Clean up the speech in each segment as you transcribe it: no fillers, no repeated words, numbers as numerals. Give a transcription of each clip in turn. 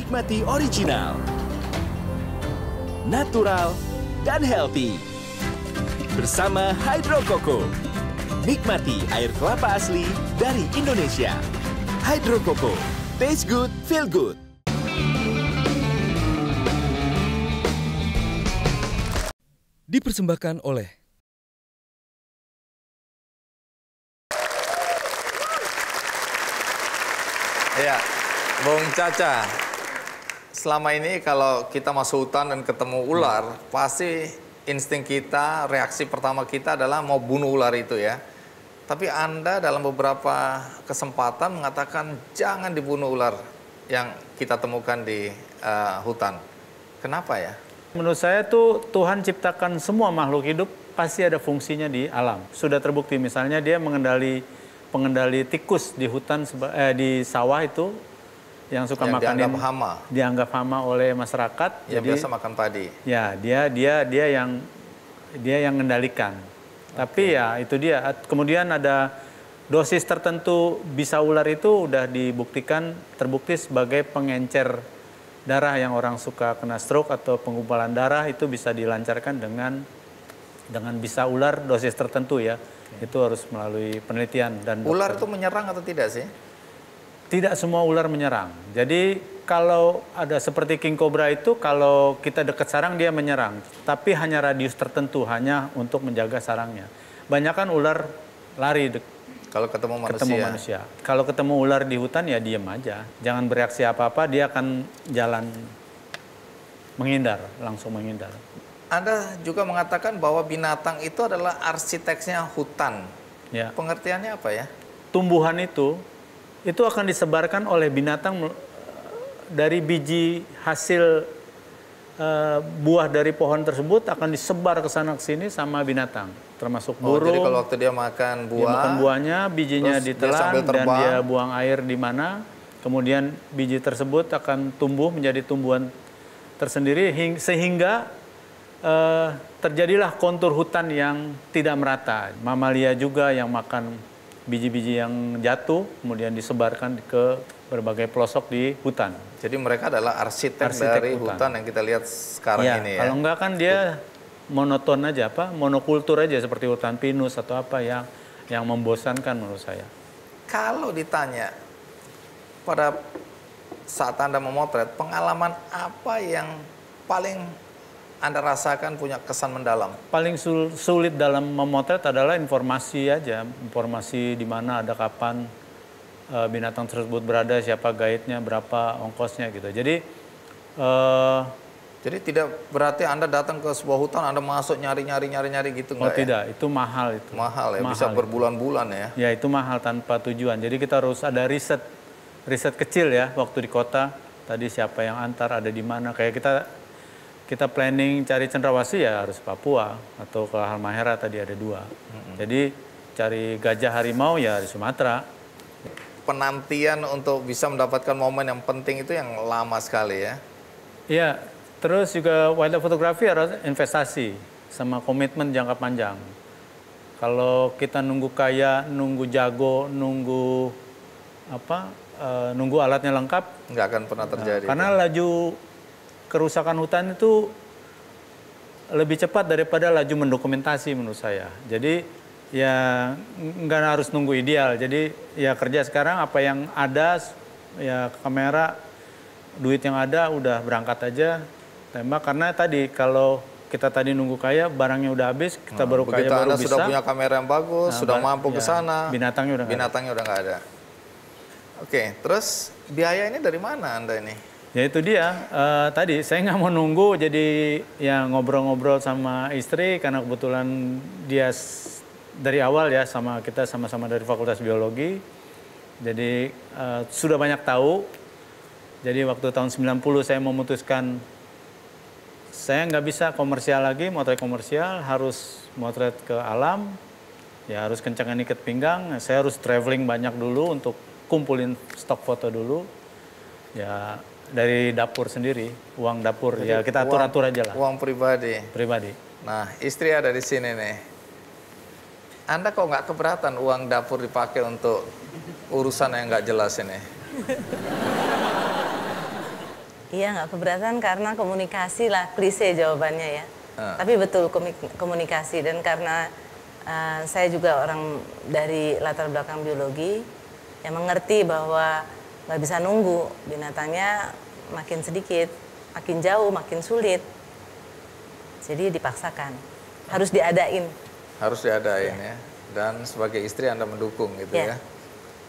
Nikmati original, natural, dan healthy. Bersama Hydro Coco. Nikmati air kelapa asli dari Indonesia. Hydro Coco. Taste good, feel good. Dipersembahkan oleh Ya, Bung Caca, selama ini kalau kita masuk hutan dan ketemu ular, pasti insting kita, reaksi pertama kita adalah mau bunuh ular itu ya. Tapi Anda dalam beberapa kesempatan mengatakan jangan dibunuh ular yang kita temukan di hutan. Kenapa ya? Menurut saya tuh Tuhan ciptakan semua makhluk hidup pasti ada fungsinya di alam. Sudah terbukti misalnya dia pengendali tikus di hutan, di sawah itu yang suka makan dianggap hama oleh masyarakat. Yang biasa makan padi. Ya, dia yang mengendalikan. Tapi ya itu dia. Kemudian ada dosis tertentu bisa ular itu udah terbukti sebagai pengencer darah yang orang suka kena stroke atau penggumpalan darah itu bisa dilancarkan dengan bisa ular dosis tertentu ya. Itu harus melalui penelitian dan dokter. Ular itu menyerang atau tidak sih? Tidak semua ular menyerang. Jadi kalau ada seperti king cobra itu kalau kita dekat sarang dia menyerang, tapi hanya radius tertentu, hanya untuk menjaga sarangnya. Banyak kan ular lari kalau ketemu manusia. Kalau ketemu ular di hutan ya diem aja, jangan bereaksi apa-apa, dia akan jalan langsung menghindar. Anda juga mengatakan bahwa binatang itu adalah arsiteknya hutan. Ya. Pengertiannya apa ya? Tumbuhan itu akan disebarkan oleh binatang dari biji hasil buah dari pohon tersebut akan disebar ke sana ke sini sama binatang, termasuk burung. Jadi kalau waktu dia makan buahnya, bijinya ditelan dan dia buang air di mana, kemudian biji tersebut akan tumbuh menjadi tumbuhan tersendiri sehingga terjadilah kontur hutan yang tidak merata. Mamalia juga yang makan biji-biji yang jatuh, kemudian disebarkan ke berbagai pelosok di hutan. Jadi mereka adalah arsitek dari hutan yang kita lihat sekarang ini ya? Kalau enggak kan dia monoton aja, monokultur aja seperti hutan pinus atau apa yang membosankan menurut saya. Kalau ditanya pada saat Anda memotret, pengalaman apa yang paling Anda rasakan punya kesan mendalam? Paling sulit dalam memotret adalah informasi aja. Informasi di mana ada kapan binatang tersebut berada, siapa guide-nya, berapa ongkosnya gitu. Jadi tidak berarti Anda datang ke sebuah hutan, Anda masuk nyari gitu enggak ya? Tidak, itu mahal itu. Mahal ya, bisa berbulan-bulan ya? Ya, itu mahal tanpa tujuan. Jadi kita harus ada riset kecil ya waktu di kota. Tadi siapa yang antar, ada di mana. Kayak kita planning cari cendrawasih ya harus Papua atau ke Halmahera tadi ada 2. Jadi cari gajah harimau ya di Sumatera. Penantian untuk bisa mendapatkan momen yang penting itu yang lama sekali ya? Iya, terus juga wildlife photography harus investasi sama komitmen jangka panjang. Kalau kita nunggu kaya, nunggu jago, nunggu alatnya lengkap, nggak akan pernah terjadi. Karena laju kerusakan hutan itu lebih cepat daripada laju mendokumentasi menurut saya. Jadi ya nggak harus nunggu ideal. Jadi ya kerja sekarang apa yang ada, ya kamera, duit yang ada udah berangkat aja tembak. Karena tadi kalau kita tadi nunggu kaya, barangnya udah habis, kita baru kaya baru Anda bisa. sudah punya kamera yang bagus, sudah mampu ke sana, binatangnya udah nggak ada. Oke, terus biaya ini dari mana Anda ini? Ya itu dia, tadi saya nggak mau nunggu, jadi ya ngobrol-ngobrol sama istri karena kebetulan dia dari awal ya kita sama-sama dari Fakultas Biologi, jadi sudah banyak tahu. Jadi waktu tahun 90 saya memutuskan saya nggak bisa komersial lagi, motret komersial, harus motret ke alam, ya harus kencangkan ikat pinggang, saya harus traveling banyak dulu untuk kumpulin stok foto dulu, ya dari dapur sendiri, uang dapur. Jadi ya kita atur-atur aja lah. Uang pribadi. Pribadi. Nah, istri ada di sini nih. Anda kok nggak keberatan uang dapur dipakai untuk urusan yang nggak jelas ini? Iya, nggak keberatan karena komunikasi lah, klise jawabannya ya. Tapi betul komunikasi, dan karena saya juga orang dari latar belakang biologi yang mengerti bahwa nggak bisa nunggu, binatangnya makin sedikit, makin jauh, makin sulit. Jadi dipaksakan, harus diadain. Harus diadain ya. Dan sebagai istri Anda mendukung gitu ya.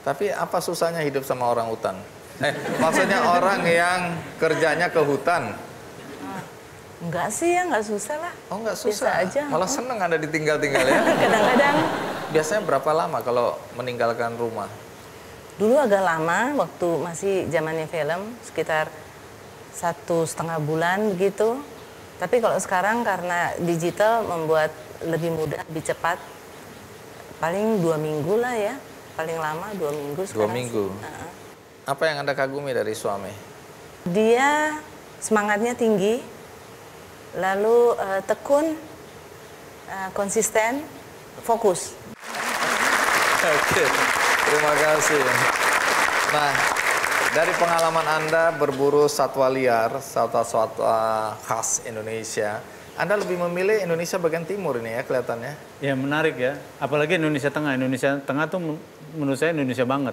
Tapi apa susahnya hidup sama orang hutan? Maksudnya orang yang kerjanya ke hutan. Enggak sih ya, enggak susah lah. Oh, enggak susah. Biasa aja. Malah seneng Anda ditinggal-tinggal ya. Kadang-kadang. Biasanya berapa lama kalau meninggalkan rumah? Dulu agak lama, waktu masih zamannya film, sekitar 1,5 bulan begitu. Tapi kalau sekarang karena digital membuat lebih mudah, lebih cepat, paling 2 minggu lah ya. Paling lama 2 minggu sekarang. 2 minggu? Apa yang Anda kagumi dari suami? Dia semangatnya tinggi, lalu tekun, konsisten, fokus. Oke, terima kasih. Nah, dari pengalaman Anda berburu satwa liar, satwa-satwa khas Indonesia, Anda lebih memilih Indonesia bagian timur ini ya kelihatannya? Ya menarik ya, apalagi Indonesia Tengah. Indonesia Tengah tuh menurut saya Indonesia banget.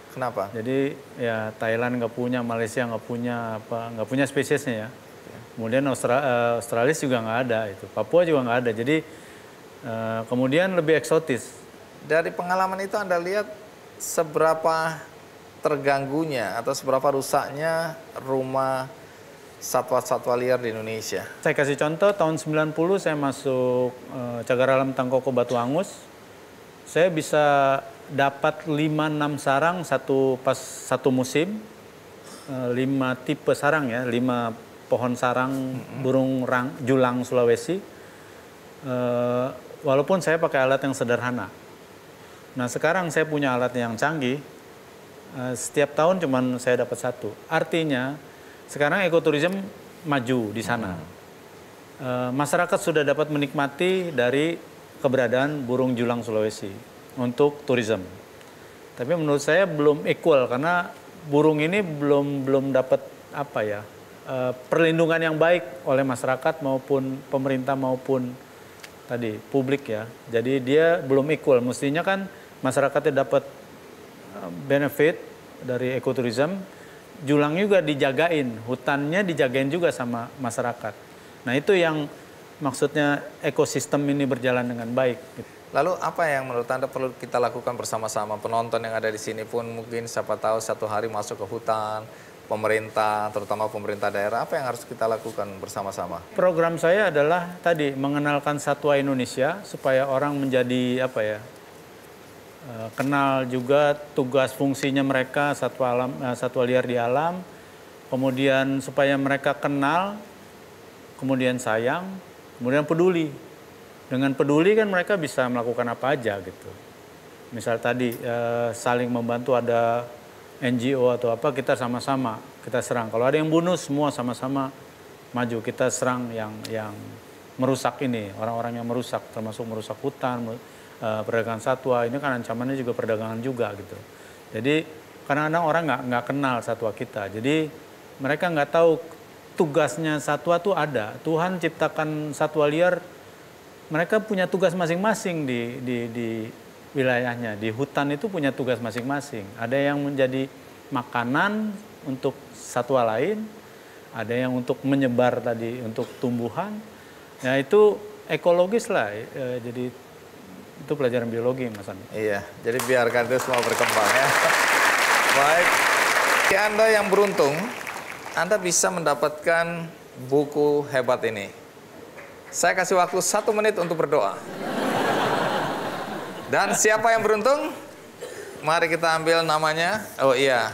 Kenapa? Jadi ya Thailand nggak punya, Malaysia nggak punya spesiesnya ya. Kemudian Australia juga nggak ada, itu Papua juga nggak ada. Jadi kemudian lebih eksotis. Dari pengalaman itu Anda lihat seberapa terganggunya atau seberapa rusaknya rumah satwa-satwa liar di Indonesia? Saya kasih contoh, tahun 90 saya masuk Cagar Alam Tangkoko Batu Angus. Saya bisa dapat 5-6 sarang satu musim, 5 tipe sarang ya, 5 pohon sarang burung julang Sulawesi. Walaupun saya pakai alat yang sederhana. Nah sekarang saya punya alat yang canggih, setiap tahun cuman saya dapat 1. Artinya sekarang ekoturism maju di sana. Masyarakat sudah dapat menikmati dari keberadaan burung julang Sulawesi untuk turisme. Tapi menurut saya belum equal karena burung ini belum dapat perlindungan yang baik oleh masyarakat maupun pemerintah maupun tadi publik ya. Jadi dia belum equal. Mestinya kan masyarakatnya dapat benefit dari ekoturism, julang juga dijagain, hutannya dijagain juga sama masyarakat. Nah itu yang maksudnya ekosistem ini berjalan dengan baik. Lalu apa yang menurut Anda perlu kita lakukan bersama-sama? Penonton yang ada di sini pun mungkin siapa tahu satu hari masuk ke hutan, pemerintah, terutama pemerintah daerah, apa yang harus kita lakukan bersama-sama? Program saya adalah tadi mengenalkan satwa Indonesia supaya orang menjadi kenal juga tugas fungsinya mereka satwa liar di alam, kemudian supaya mereka kenal, kemudian sayang, kemudian peduli. Dengan peduli kan mereka bisa melakukan apa aja gitu. Misal tadi saling membantu, ada NGO atau apa, kita sama-sama kita serang. Kalau ada yang bunuh, semua sama-sama maju kita serang yang merusak ini, orang-orang yang merusak, termasuk merusak hutan, perdagangan satwa. Ini kan ancamannya juga perdagangan juga gitu. Jadi kadang-kadang orang nggak kenal satwa kita. Jadi mereka nggak tahu tugasnya satwa tuh ada. Tuhan ciptakan satwa liar. Mereka punya tugas masing-masing di wilayahnya. Di hutan itu punya tugas masing-masing. Ada yang menjadi makanan untuk satwa lain, ada yang untuk menyebar tadi untuk tumbuhan. Ya itu ekologis lah. Jadi itu pelajaran biologi, Mas Andi. Iya, jadi biarkan itu semua berkembang ya. Baik, bagi Anda yang beruntung, Anda bisa mendapatkan buku hebat ini. Saya kasih waktu 1 menit untuk berdoa. Dan siapa yang beruntung? Mari kita ambil namanya. Oh iya,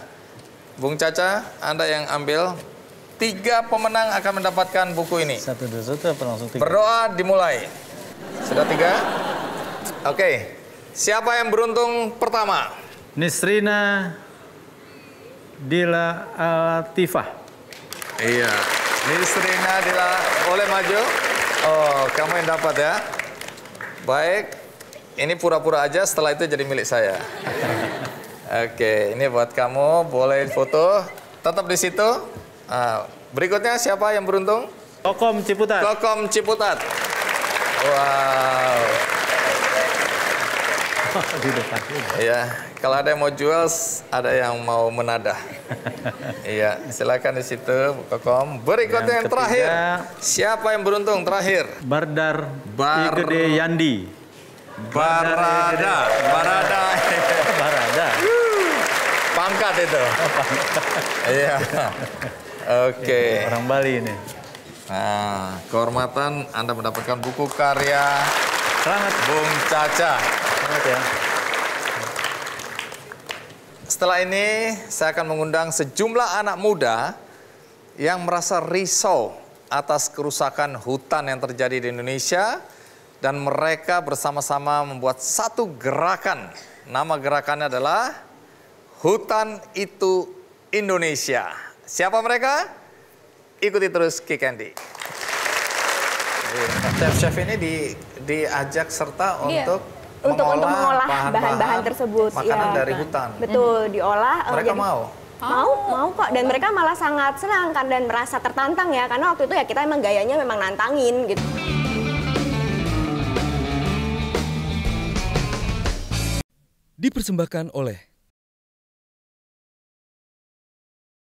Bung Caca, Anda yang ambil. 3 pemenang akan mendapatkan buku ini. 1, 2, 1 apa langsung 3? Berdoa dimulai. Sudah 3? Oke. Siapa yang beruntung pertama? Nisrina Dila Atifah. Iya. Nisrina Dila, boleh maju? Oh, kamu yang dapat ya. Baik. Ini pura-pura aja, setelah itu jadi milik saya. Oke, ini buat kamu, boleh foto. Tetap di situ. Berikutnya siapa yang beruntung? Kokom Ciputat. Kokom Ciputat. Wow. Di depan. Iya, kalau ada yang mau jual, ada yang mau menadah. Iya, silakan di situ, Bu Kokom. Berikutnya yang terakhir. Siapa yang beruntung terakhir? Bardar Igede Yandi. Barada. Pangkat itu. Iya. Oke. Orang Bali ini. Nah, kehormatan Anda mendapatkan buku karya Selamat Bung Caca. Selamat ya. Setelah ini saya akan mengundang sejumlah anak muda yang merasa risau atas kerusakan hutan yang terjadi di Indonesia dan mereka bersama-sama membuat satu gerakan. Nama gerakannya adalah Hutan Itu Indonesia. Siapa mereka? Ikuti terus Kick Andy. Chef-chef ini diajak serta untuk mengolah bahan-bahan tersebut. Makanan dari hutan. Betul, diolah. Mereka mau? Mau kok. Dan mereka malah sangat senang kan dan merasa tertantang ya. Karena waktu itu ya kita emang gayanya memang nantangin gitu. Dipersembahkan oleh